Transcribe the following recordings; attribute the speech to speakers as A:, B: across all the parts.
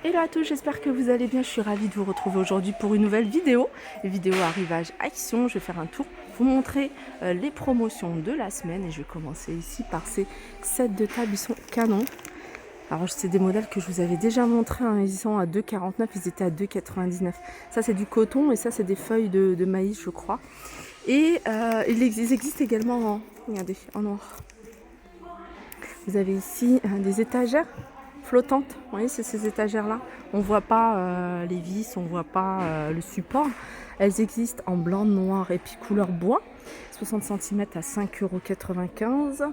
A: Hello à tous, j'espère que vous allez bien. Je suis ravie de vous retrouver aujourd'hui pour une nouvelle vidéo. Vidéo arrivage action. Je vais faire un tour, vous montrer les promotions de la semaine. Et je vais commencer ici par ces sets de table. Ils sont canons. Alors c'est des modèles que je vous avais déjà montrés. Hein. Ils sont à 2,49, ils étaient à 2,99. Ça c'est du coton et ça c'est des feuilles de maïs je crois. Et ils existent également en, regardez, en noir. Vous avez ici des étagères flottantes. Vous voyez, c'est ces étagères-là. On ne voit pas les vis, on ne voit pas le support. Elles existent en blanc, noir et puis couleur bois. 60 cm à 5,95 €.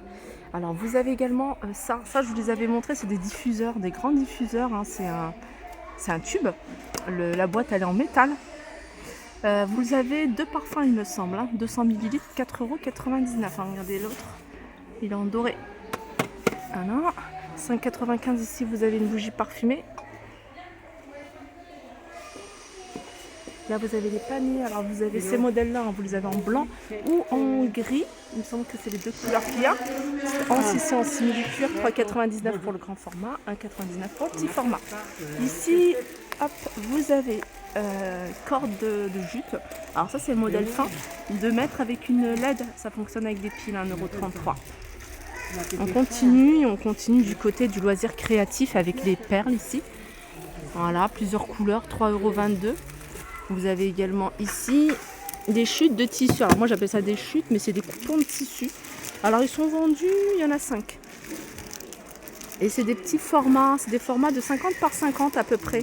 A: Alors vous avez également ça je vous les avais montré, c'est des diffuseurs, des grands diffuseurs. Hein. C'est un tube. La boîte elle est en métal. Vous avez deux parfums il me semble. Hein. 200 ml, 4,99 €. Hein. Regardez l'autre, il est en doré. Alors, 5,95 € ici, vous avez une bougie parfumée. Là, vous avez les paniers. Alors, vous avez ces modèles-là, hein, vous les avez en blanc ou en gris. Il me semble que c'est les deux couleurs qu'il y a. Ici, en simili-cuir, 3,99 € pour le grand format, 1,99 € pour le petit format. Ici, hop, vous avez corde de jute. Alors, ça, c'est le modèle fin, 2 mètres avec une LED. Ça fonctionne avec des piles, 1,33 €. On continue du côté du loisir créatif avec les perles ici. Voilà, plusieurs couleurs, 3,22 €. Vous avez également ici des chutes de tissu. Alors moi j'appelle ça des chutes, mais c'est des coupons de tissu. Alors ils sont vendus, il y en a 5. Et c'est des petits formats, c'est des formats de 50 par 50 à peu près.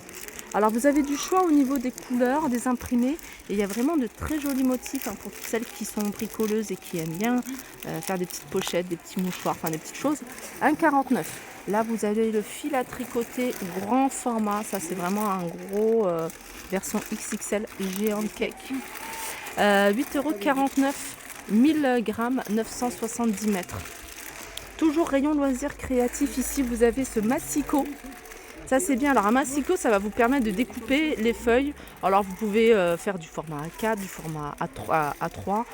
A: Alors vous avez du choix au niveau des couleurs, des imprimés. Et il y a vraiment de très jolis motifs hein, pour toutes celles qui sont bricoleuses et qui aiment bien faire des petites pochettes, des petits mouchoirs, enfin des petites choses. 1,49 €. Là vous avez le fil à tricoter grand format. Ça c'est vraiment un gros version XXL géante cake. 8,49 €, 1000 grammes, 970 mètres. Toujours rayon loisirs créatifs. Ici vous avez ce massicot. Ça c'est bien, alors un massicot ça va vous permettre de découper les feuilles. Alors vous pouvez faire du format A4, du format A3,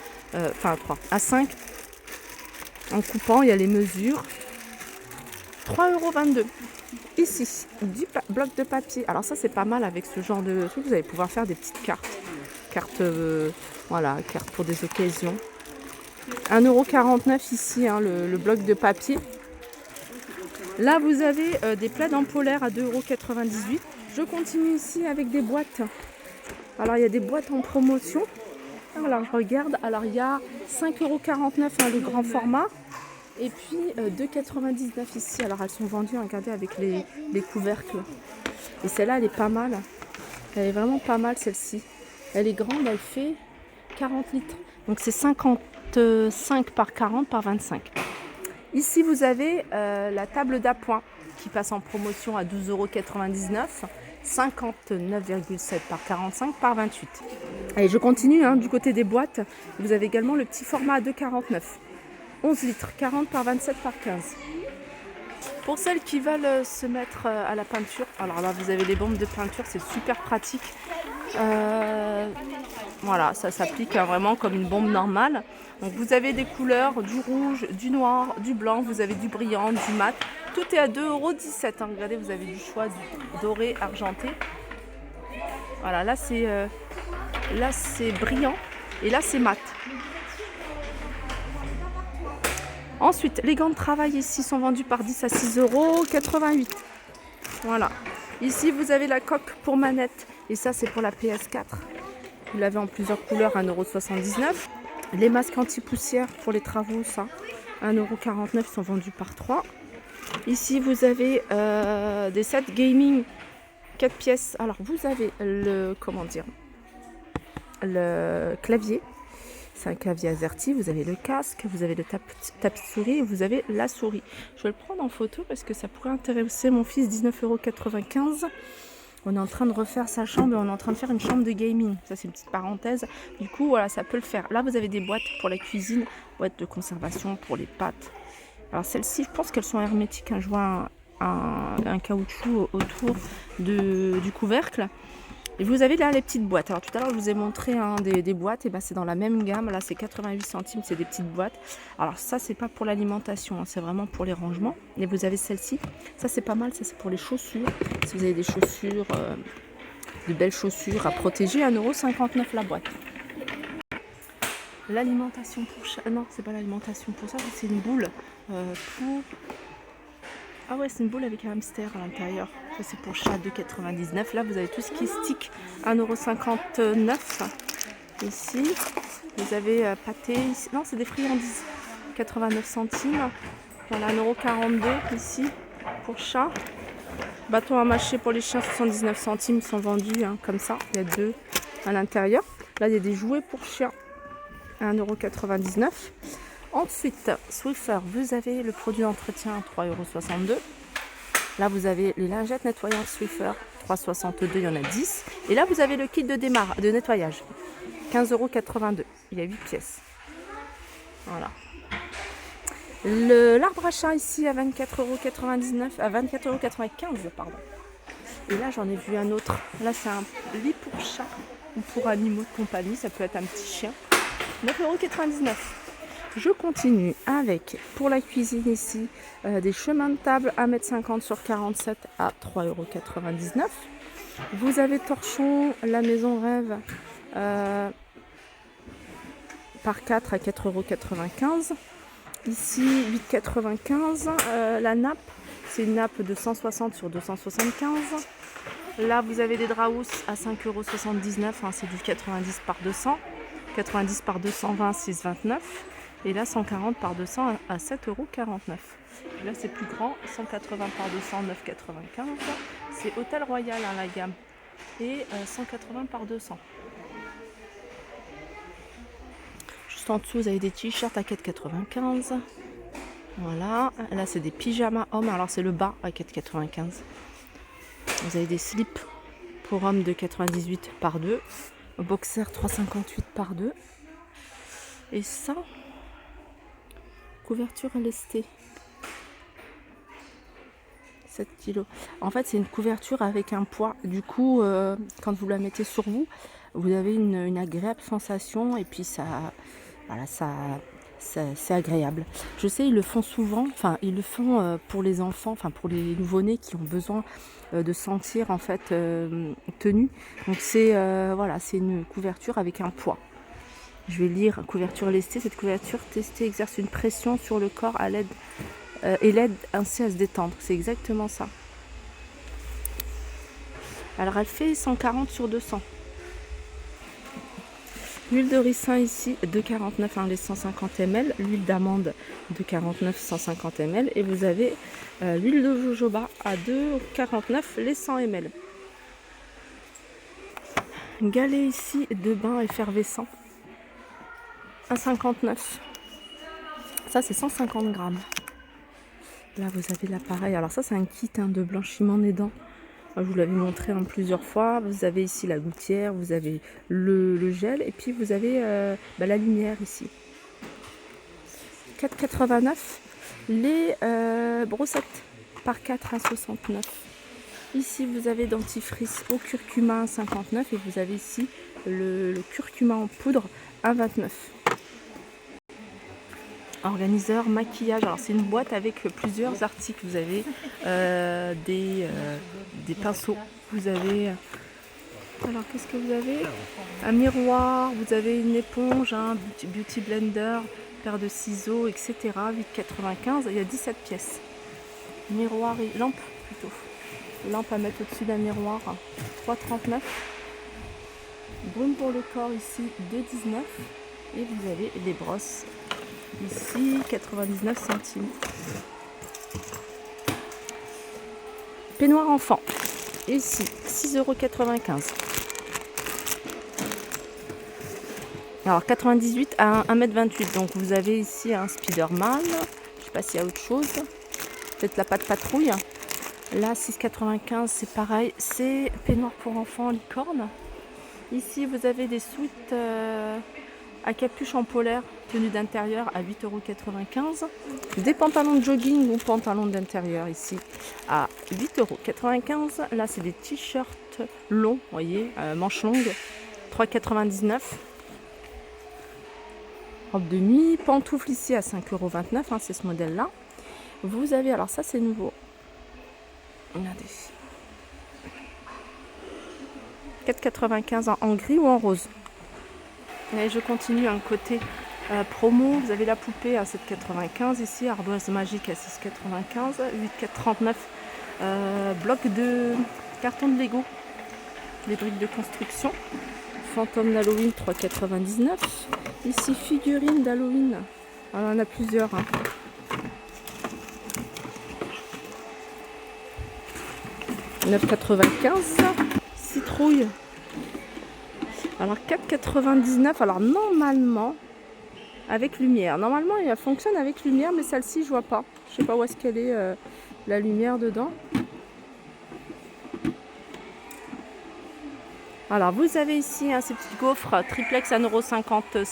A: A5. En coupant, il y a les mesures. 3,22 €. Ici, du bloc de papier. Alors ça c'est pas mal avec ce genre de truc, vous allez pouvoir faire des petites cartes. Voilà, cartes pour des occasions. 1,49 € ici, hein, le bloc de papier. Là, vous avez des plaids en polaire à 2,98 €. Je continue ici avec des boîtes. Alors, il y a des boîtes en promotion. Alors, je regarde. Alors, il y a 5,49 € hein, le grand format. Et puis, 2,99 € ici. Alors, elles sont vendues, regardez, avec les couvercles. Et celle-là, elle est pas mal. Elle est vraiment pas mal, celle-ci. Elle est grande, elle fait 40 litres. Donc, c'est 55 par 40 par 25. Ici, vous avez la table d'appoint qui passe en promotion à 12,99 €, 59,7 par 45 par 28. Allez, je continue hein, du côté des boîtes. Vous avez également le petit format à 2,49 €, 11 litres, 40 par 27 par 15. Pour celles qui veulent se mettre à la peinture, alors là, vous avez les bombes de peinture, c'est super pratique. Voilà, ça s'applique hein, vraiment comme une bombe normale. Donc vous avez des couleurs, du rouge, du noir, du blanc, vous avez du brillant, du mat. Tout est à 2,17 €. Hein. Regardez, vous avez du choix du doré, argenté. Voilà, là c'est brillant et là c'est mat. Ensuite, les gants de travail ici sont vendus par 10 à 6,88 €. Voilà. Ici, vous avez la coque pour manette. Et ça, c'est pour la PS4. Vous l'avez en plusieurs couleurs, 1,79 €. Les masques anti-poussière pour les travaux, ça, 1,49 €, ils sont vendus par 3. Ici, vous avez des sets gaming 4 pièces. Alors, vous avez le clavier. C'est un clavier AZERTY. Vous avez le casque, vous avez le tapis souris et vous avez la souris. Je vais le prendre en photo parce que ça pourrait intéresser mon fils, 19,95 €. On est en train de refaire sa chambre et on est en train de faire une chambre de gaming. Ça, c'est une petite parenthèse. Du coup, voilà, ça peut le faire. Là, vous avez des boîtes pour la cuisine, boîtes de conservation pour les pâtes. Alors, celles-ci, je pense qu'elles sont hermétiques. Hein. Je vois un caoutchouc autour du couvercle. Et vous avez là les petites boîtes. Alors tout à l'heure je vous ai montré des boîtes, et ben c'est dans la même gamme. Là c'est 88 centimes, c'est des petites boîtes. Alors ça c'est pas pour l'alimentation, hein, c'est vraiment pour les rangements. Et vous avez celle-ci, ça c'est pas mal, ça c'est pour les chaussures. Si vous avez des chaussures, de belles chaussures à protéger, 1,59 € la boîte. L'alimentation pour chat, non c'est pas l'alimentation pour ça, c'est une boule pour... Ah ouais, c'est une boule avec un hamster à l'intérieur. Ça c'est pour chat, 2,99 €. Là vous avez tout ce qui est stick, 1,59 €. Ici vous avez pâté, non c'est des friandises, 89 centimes. Voilà, 1,42 € ici pour chat. Bâton à mâcher pour les chiens, 79 centimes, ils sont vendus hein, comme ça. Il y a deux à l'intérieur. Là il y a des jouets pour chiens, 1,99 €. Ensuite, Swiffer, vous avez le produit d'entretien à 3,62 €. Là, vous avez les lingettes nettoyantes Swiffer, 3,62 €, il y en a 10. Et là, vous avez le kit de nettoyage, 15,82 €. Il y a 8 pièces. Voilà. L'arbre à chat ici à 24,99 €, à 24,95 €, pardon. Et là, j'en ai vu un autre. Là, c'est un lit pour chat ou pour animaux de compagnie. Ça peut être un petit chien. 9,99 €. Je continue avec, pour la cuisine ici, des chemins de table 1,50 m sur 47 à 3,99 €. Vous avez Torchon, la maison rêve, par 4 à 4,95 €. Ici, 8,95 €. La nappe, c'est une nappe de 160 sur 275. Là, vous avez des draps à 5,79 €, hein, c'est du 90 par 200. 90 par 220, 6,29 €. Et là, 140 par 200 à 7,49 €. Là, c'est plus grand, 180 par 200, 9,95 €. C'est Hôtel Royal, hein, la gamme. Et 180 par 200. Juste en dessous, vous avez des t-shirts à 4,95 €. Voilà. Là, c'est des pyjamas hommes. Alors, c'est le bas à 4,95 €. Vous avez des slips pour hommes de 98 par 2. Boxer 3,58 par 2. Et ça... couverture lestée, 7 kg. En fait, c'est une couverture avec un poids. Du coup, quand vous la mettez sur vous, vous avez une agréable sensation. Et puis, voilà, c'est agréable. Je sais, ils le font souvent. Enfin, ils le font pour les enfants, enfin pour les nouveau-nés qui ont besoin de sentir en fait tenus. Donc, voilà, c'est une couverture avec un poids. Je vais lire couverture lestée. Cette couverture testée exerce une pression sur le corps et l'aide ainsi à se détendre. C'est exactement ça. Alors elle fait 140 sur 200. L'huile de ricin ici, 2,49 € les 150 ml. L'huile d'amande, 2,49 € 150 ml. Et vous avez l'huile de jojoba à 2,49 € les 100 ml. Galet ici de bain effervescent. 1,59 €. Ça c'est 150 grammes. Là vous avez l'appareil. Alors ça c'est un kit de blanchiment des dents. Je vous l'avais montré en plusieurs fois. Vous avez ici la gouttière, vous avez le gel et puis vous avez la lumière ici. 4,89 € les brossettes par 4 à 69. Ici vous avez dentifrice au curcuma à 59 et vous avez ici le curcuma en poudre à 29. Organiseur maquillage, alors c'est une boîte avec plusieurs articles. Vous avez des pinceaux, vous avez, alors qu'est-ce que vous avez, un miroir, vous avez une éponge, un beauty blender, paire de ciseaux, etc. 8,95 €, il y a 17 pièces. Miroir et lampe plutôt, lampe à mettre au-dessus d'un miroir, 3,39 €. Baume pour le corps ici, 2,19 € et vous avez les brosses ici, 99 centimes. Peignoir enfant, ici, 6,95 €. Alors 98 à 1,28 m. Donc vous avez ici un Spiderman. Je ne sais pas s'il y a autre chose. Peut-être la pâte patrouille. Là, 6,95 €, c'est pareil. C'est peignoir pour enfants licorne. Ici, vous avez des suites à capuche en polaire, tenue d'intérieur à 8,95 €. Des pantalons de jogging ou pantalons d'intérieur ici à 8,95 €. Là, c'est des t-shirts longs, vous voyez, manches longues, 3,99 €. Robe de nuit, pantoufles ici à 5,29 €, hein, c'est ce modèle-là. Vous avez, alors ça c'est nouveau. Regardez. 4,95 € en gris ou en rose. Et je continue un côté promo. Vous avez la poupée à 7,95 € ici, ardoise magique à 6,95 €, 8,39 €. Bloc de carton de Lego, les briques de construction. Fantôme d'Halloween 3,99 €. Ici figurine d'Halloween. Alors, on en a plusieurs. Hein. « 9,95 €. Citrouille. Alors 4,99 €. Alors normalement avec lumière. Normalement elle fonctionne avec lumière, mais celle-ci je vois pas. Je sais pas où est-ce qu'elle est la lumière dedans. Alors vous avez ici ces petits gaufres triplex à 1,55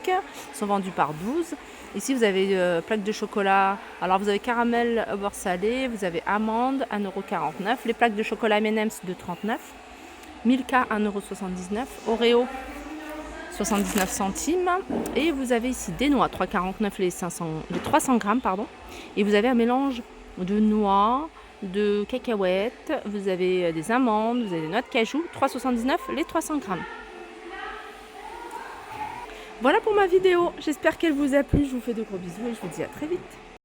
A: €. Ils sont vendus par 12. Ici vous avez plaques de chocolat. Alors vous avez caramel au beurre salé, vous avez amande 1,49 €. Les plaques de chocolat M&M's de 39. Milka 1,79 €. Oreo 79 centimes. Et vous avez ici des noix 3,49 € les 300 grammes pardon. Et vous avez un mélange de noix, de cacahuètes, vous avez des amandes, vous avez des noix de cajou, 3,79 € les 300 grammes. Voilà pour ma vidéo, j'espère qu'elle vous a plu, je vous fais de gros bisous et je vous dis à très vite.